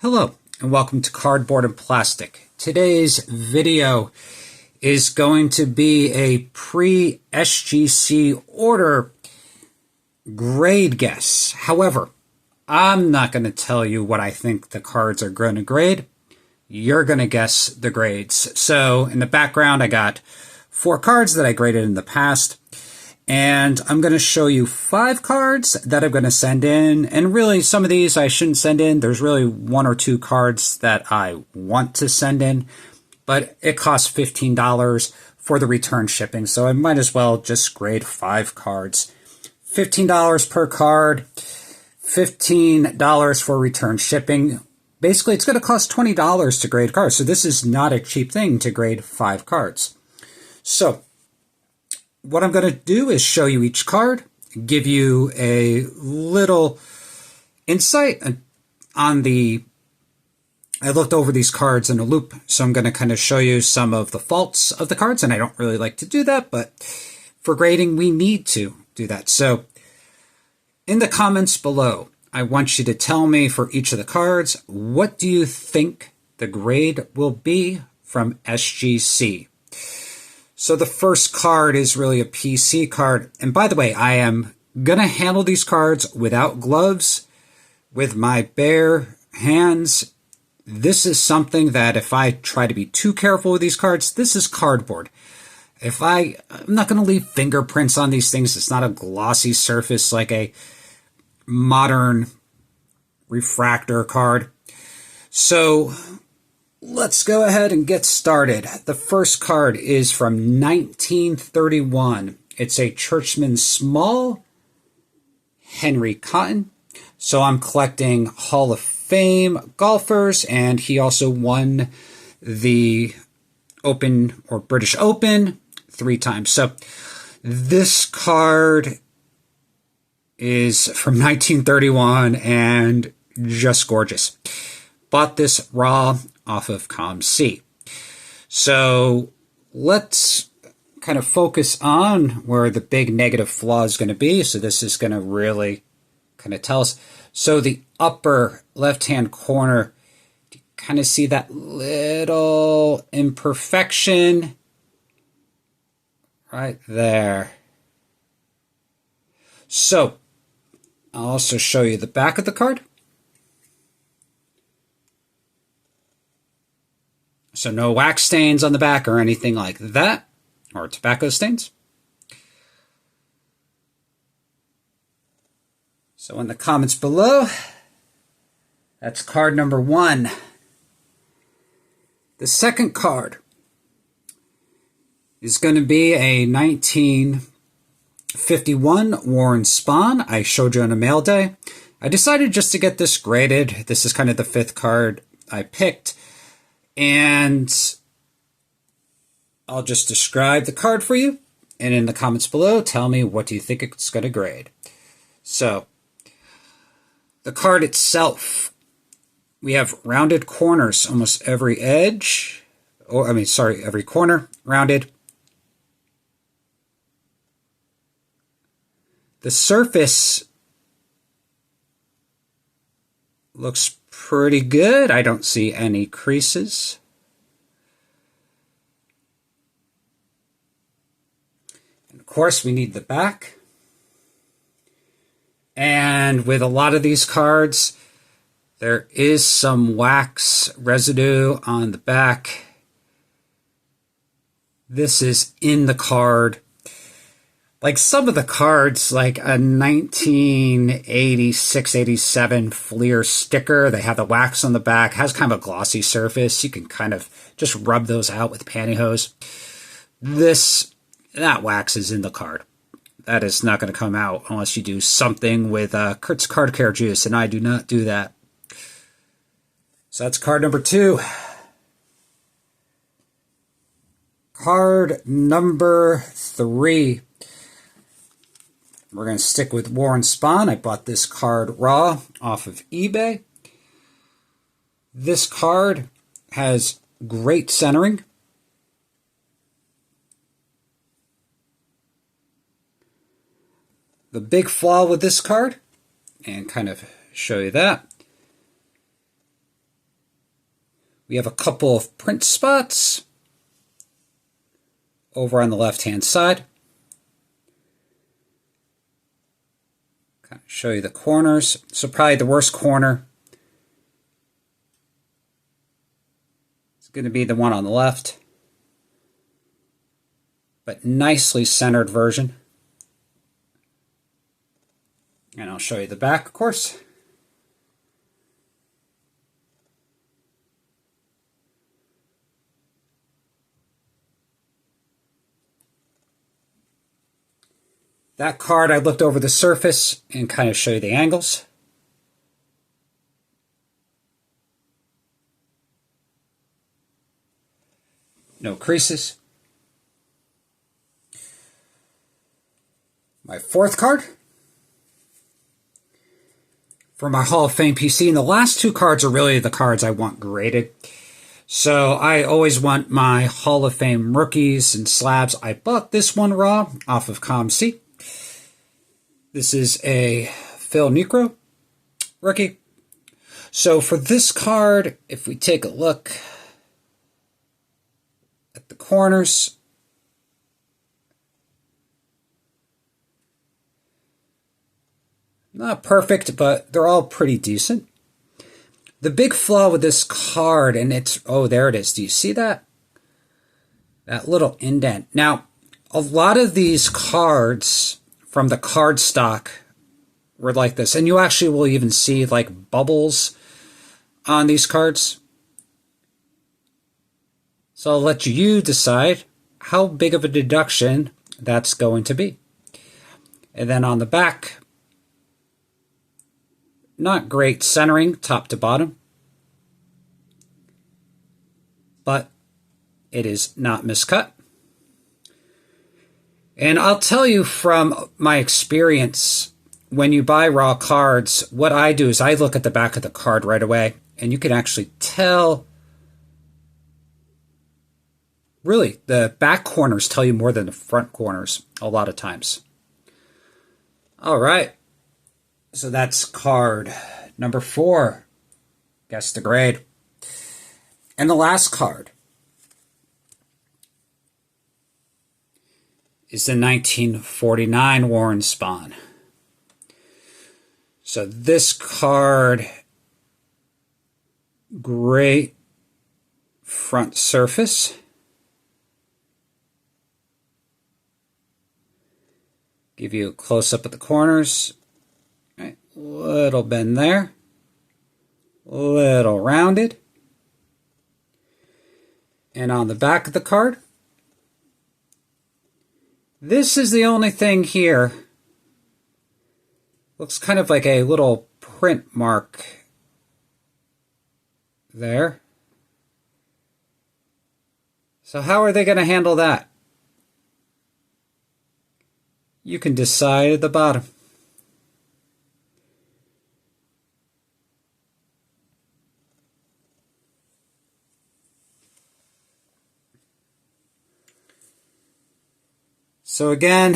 Hello and welcome to Cardboard and Plastic. Today's video is going to be a pre-SGC order grade guess. However, I'm not going to tell you what I think the cards are going to grade. You're going to guess the grades. So in the background, I got 4 cards that I graded in the past. And I'm going to show you 5 cards that I'm going to send in. And really, some of these I shouldn't send in. There's really 1 or 2 cards that I want to send in. But it costs $15 for the return shipping. So I might as well just grade 5 cards. $15 per card. $15 for return shipping. Basically, it's going to cost $20 to grade cards. So this is not a cheap thing to grade 5 cards. So what I'm going to do is show you each card, give you a little insight on I looked over these cards in a loop, so I'm going to kind of show you some of the faults of the cards, and I don't really like to do that, but for grading, we need to do that. So in the comments below, I want you to tell me for each of the cards, what do you think the grade will be from SGC? So the first card is really a PC card. And by the way, I am going to handle these cards without gloves, with my bare hands. This is something that if I try to be too careful with these cards, this is cardboard. I'm not going to leave fingerprints on these things. It's not a glossy surface like a modern refractor card. So let's go ahead and get started. The first card is from 1931. It's a Churchman Small, Henry Cotton. So I'm collecting Hall of Fame golfers, and he also won the Open or British Open 3 times. So this card is from 1931 and just gorgeous. Bought this raw off of ComC. So let's kind of focus on where the big negative flaw is going to be. So this is going to really kind of tell us. So the upper left-hand corner, do you kind of see that little imperfection right there? So I'll also show you the back of the card. So no wax stains on the back or anything like that, or tobacco stains. So in the comments below, that's card number 1. The second card is going to be a 1951 Warren Spahn. I showed you on a mail day. I decided just to get this graded. This is kind of the 5th card I picked. And I'll just describe the card for you. And in the comments below, tell me what do you think it's going to grade. So the card itself, we have rounded corners, almost every edge. Every corner rounded. The surface looks pretty good. I don't see any creases. And of course, we need the back. And with a lot of these cards, there is some wax residue on the back. This is in the card. Like some of the cards, like a 1986-87 Fleer sticker, they have the wax on the back, has kind of a glossy surface. You can kind of just rub those out with pantyhose. That wax is in the card. That is not going to come out unless you do something with Kurt's Card Care Juice, and I do not do that. So that's card number 2. Card number 3. We're going to stick with Warren Spahn. I bought this card raw off of eBay. This card has great centering. The big flaw with this card, and kind of show you that, We have a couple of print spots over on the left-hand side. Kind of show you the corners. So probably the worst corner is going to be the one on the left, but nicely centered version. And I'll show you the back, of course. That card, I looked over the surface and kind of show you the angles. No creases. My fourth card for my Hall of Fame PC. And the last two cards are really the cards I want graded. So I always want my Hall of Fame rookies and slabs. I bought this one raw off of ComC. This is a Phil Necro rookie. So for this card, if we take a look at the corners, not perfect, but they're all pretty decent. The big flaw with this card, and it's, oh, there it is. Do you see that? That little indent. Now, a lot of these cards from the card stock were like this. And you actually will even see like bubbles on these cards. So I'll let you decide how big of a deduction that's going to be. And then on the back, not great centering top to bottom, but it is not miscut. And I'll tell you from my experience, when you buy raw cards, what I do is I look at the back of the card right away, and you can actually tell, really, the back corners tell you more than the front corners a lot of times. All right. So that's card number 4. Guess the grade. And the last card is the 1949 Warren Spahn. So this card, great front surface. Give you a close-up at the corners. Right, little bend there. Little rounded. And on the back of the card, this is the only thing here. Looks kind of like a little print mark there. So how are they going to handle that? You can decide at the bottom. So again,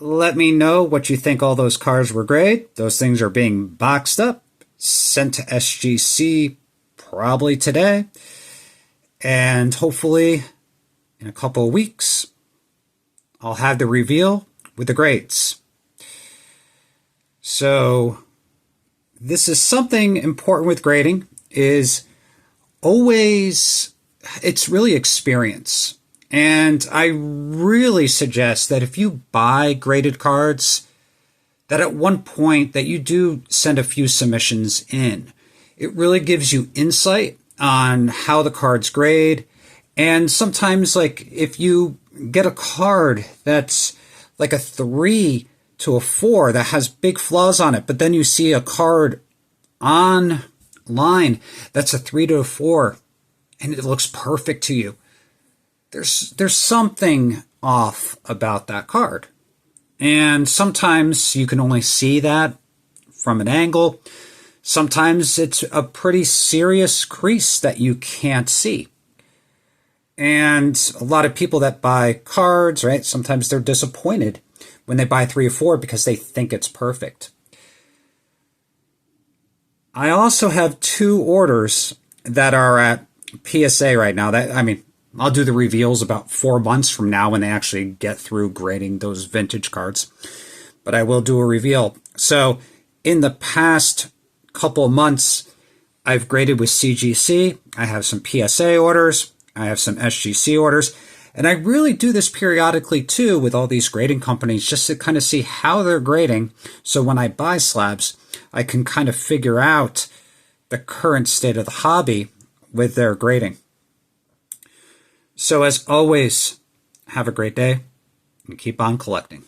let me know what you think all those cards were great. Those things are being boxed up, sent to SGC probably today, and hopefully in a couple of weeks, I'll have the reveal with the grades. So this is something important with grading, is always, it's really experience. And I really suggest that if you buy graded cards, that at one point that you do send a few submissions in. It really gives you insight on how the cards grade. And sometimes, like, if you get a card that's like a 3 to a 4 that has big flaws on it, but then you see a card online that's a 3 to a 4 and it looks perfect to you, there's something off about that card. And sometimes you can only see that from an angle. Sometimes it's a pretty serious crease that you can't see. And a lot of people that buy cards, right, sometimes they're disappointed when they buy 3 or 4 because they think it's perfect. I also have 2 orders that are at PSA right now. That, I mean, I'll do the reveals about 4 months from now when they actually get through grading those vintage cards. But I will do a reveal. So in the past couple of months, I've graded with CGC. I have some PSA orders. I have some SGC orders. And I really do this periodically too with all these grading companies just to kind of see how they're grading. So when I buy slabs, I can kind of figure out the current state of the hobby with their grading. So as always, have a great day and keep on collecting.